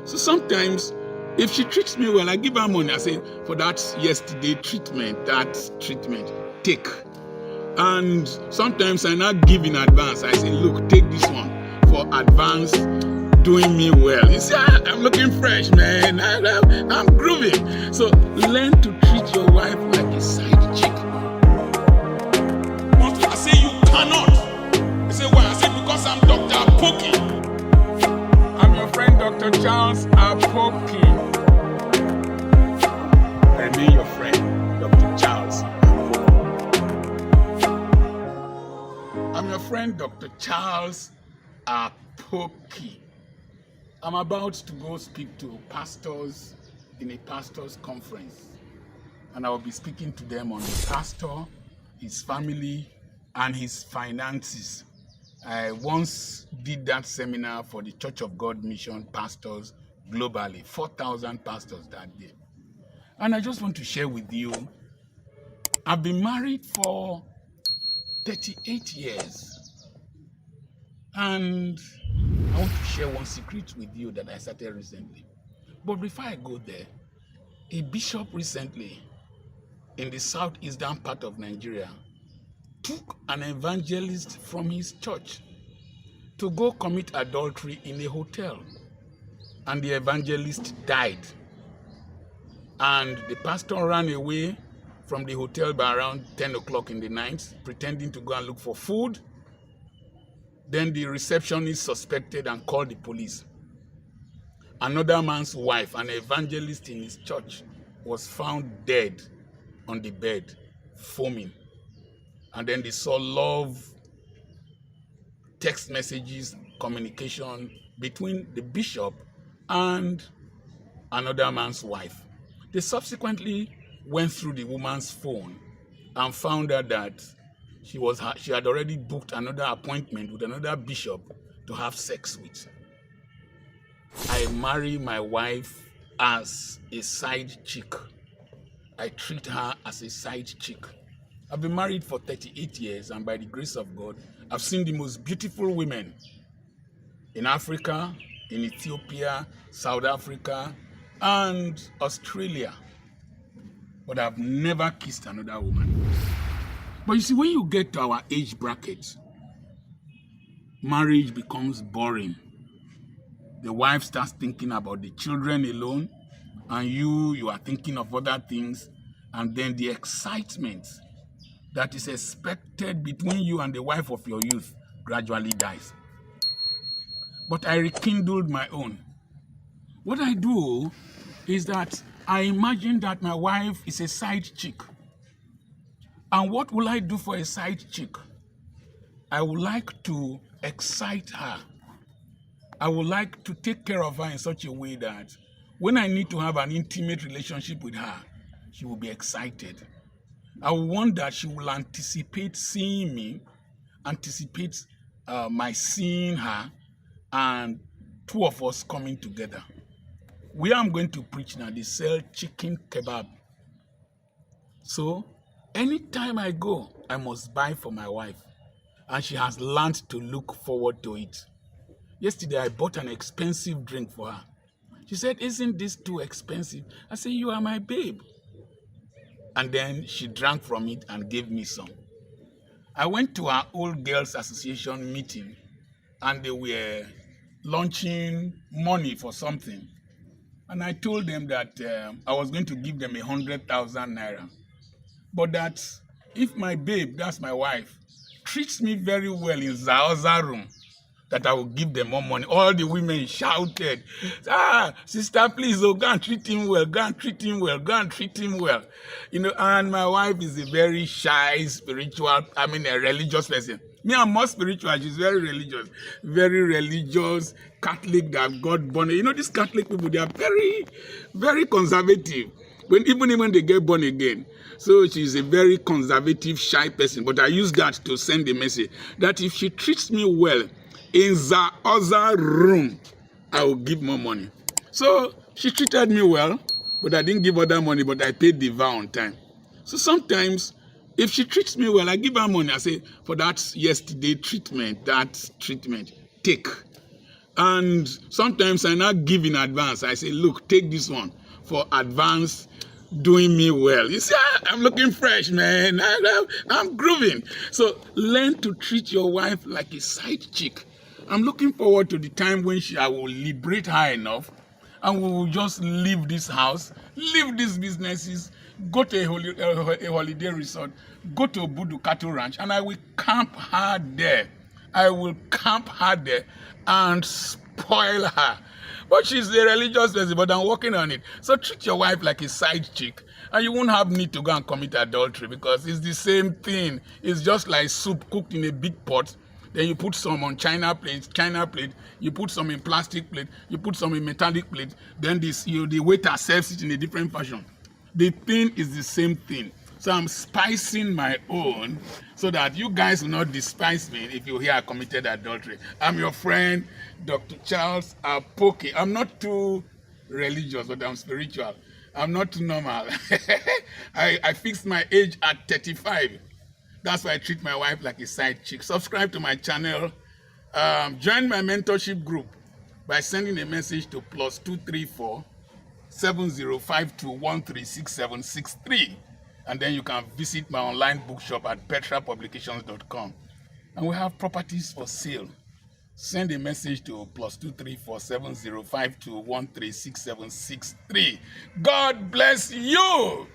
So sometimes, if she treats me well, I give her money. I say, for that yesterday treatment, take. And sometimes I not give in advance. I say, look, take this one for advance doing me well. You see, I'm looking fresh, man. I'm grooving. So learn to treat your wife like a side chick. I say you cannot. I say why? I say because I'm Dr. Apoki. I'm your friend Dr. Charles Apoki. I mean your friend Dr. Charles Apoki. I'm your friend Dr. Charles Apoki. I'm about to go speak to pastors in a pastor's conference, and I will be speaking to them on the pastor, his family, and his finances. I once did that seminar for the Church of God Mission pastors globally, 4,000 pastors that day. And I just want to share with you, I've been married for 38 years. And I want to share one secret with you that I started recently. But before I go there, a bishop recently in the southeastern part of Nigeria took an evangelist from his church to go commit adultery in a hotel. And the evangelist died. And the pastor ran away from the hotel by around 10 o'clock in the night, pretending to go and look for food. Then the receptionist suspected and called the police. Another man's wife, an evangelist in his church, was found dead on the bed, foaming. And then they saw love, text messages, communication between the bishop and another man's wife. They subsequently went through the woman's phone and found out that she had already booked another appointment with another bishop to have sex with. I marry my wife as a side chick. I treat her as a side chick. I've been married for 38 years, and by the grace of God, I've seen the most beautiful women in Africa, in Ethiopia, South Africa, and Australia. But I've never kissed another woman. But you see, when you get to our age bracket, marriage becomes boring. The wife starts thinking about the children alone, and you are thinking of other things, and then the excitement that is expected between you and the wife of your youth gradually dies. But I rekindled my own. What I do is that I imagine that my wife is a side chick. And what will I do for a side chick? I would like to excite her. I would like to take care of her in such a way that when I need to have an intimate relationship with her, she will be excited. I want that she will anticipate seeing me, anticipate my seeing her, and two of us coming together. Where I'm going to preach now, they sell chicken kebab. So anytime I go, I must buy for my wife. And she has learned to look forward to it. Yesterday, I bought an expensive drink for her. She said, "Isn't this too expensive?" I said, "You are my babe." And then she drank from it and gave me some. I went to our old girls association meeting, and they were launching money for something. And I told them that I was going to give them 100,000 naira. But that if my babe, that's my wife, treats me very well in Zaoza room, that I will give them more money. All the women shouted, "Sister, please, go and treat him well, go and treat him well, go and treat him well." And my wife is a very shy, a religious person. Me, I'm more spiritual. She's very religious, Catholic that God born. These Catholic people, they are very, very conservative. Even when they get born again. So she's a very conservative, shy person. But I use that to send a message that if she treats me well in the other room, I will give more money. So she treated me well, but I didn't give her that money, but I paid the vow on time. So sometimes, if she treats me well, I give her money. I say, for that yesterday treatment, take. And sometimes I now give in advance. I say, look, take this one for advance doing me well. You see, I'm looking fresh, man. I'm grooving. So learn to treat your wife like a side chick. I'm looking forward to the time when I will liberate her enough and we will just leave this house, leave these businesses, go to a holiday resort, go to Budu Cattle Ranch, and I will camp her there. I will camp her there and spoil her. But she's a religious person, but I'm working on it. So treat your wife like a side chick, and you won't have need to go and commit adultery because it's the same thing. It's just like soup cooked in a big pot. Then you put some on China plate, you put some in plastic plate, you put some in metallic plate, then the waiter serves it in a different fashion. The thing is the same thing. So I'm spicing my own so that you guys will not despise me if you hear I committed adultery. I'm your friend, Dr. Charles Apoki. I'm not too religious, but I'm spiritual. I'm not too normal. I fixed my age at 35. That's why I treat my wife like a side chick. Subscribe to my channel. Join my mentorship group by sending a message to +234 7052136763. And then you can visit my online bookshop at petrapublications.com. And we have properties for sale. Send a message to +234 7052136763. God bless you.